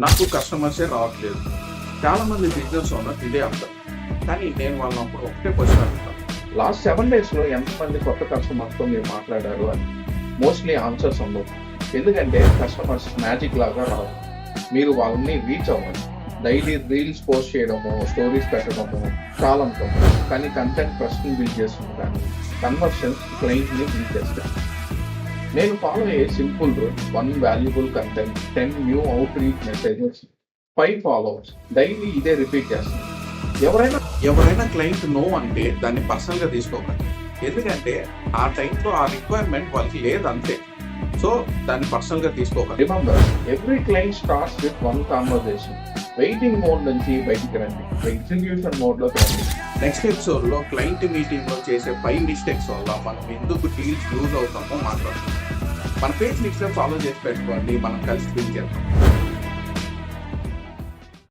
నాకు కస్టమర్సే రావట్లేదు. చాలామంది బిజినెస్ ఓనర్స్ ఇదే అంటారు. కానీ నేను వాళ్ళని అప్పుడు ఒకటే క్వశ్చన్ అడుగుతాను. లాస్ట్ 7 డేస్‌లో ఎంతమంది కొత్త కస్టమర్స్‌తో మీరు మాట్లాడారు అని. మోస్ట్‌లీ ఆన్సర్స్ ఉండవు. ఎందుకంటే కస్టమర్స్ మ్యాజిక్ లాగా రావు. మీరు వాళ్ళని రీచ్ అవ్వాలి. డైలీ రీల్స్ పోస్ట్ చేయడము, స్టోరీస్ పెట్టడము చాలా అనుకుంటాం. కానీ కంటెంట్ ట్రస్ట్‌ని బిల్డ్ చేస్తుంది కానీ కన్వర్షన్స్ క్లయింట్‌ని బిల్డ్ చేస్తాయి. నేను ఫాలో అయ్యే simple rule: 1 valuable content, 10 new out reach messages, 5 followers. Daily ఇదే రిపీట్ చేస్తాను. ఎవరైనా క్లయింట్ నో అంటే దాన్ని పర్సనల్గా తీసుకోకండి. ఎందుకంటే ఆ టైంలో ఆ రిక్వైర్మెంట్ వాళ్ళకి లేదంతే. సో దాన్ని పర్సనల్గా తీసుకోకండి. Remember, every client starts with 1 conversation. Waiting mode నుంచి బయటికి రండి, ఎగ్జిక్యూషన్ మోడ్లోకి రండి. నెక్స్ట్ ఎపిసోడ్లో క్లయింట్ మీటింగ్లో చేసే 5 మిస్టేక్స్ వల్ల మనం ఎందుకు డీల్స్ లూజ్ అవుతామో మాట్లాడుతాం. మన పేజ్ లిస్ట్లో ఫాలో చేసి పెట్టుకోండి. మనం కలిసి బిల్డ్ చేద్దాం.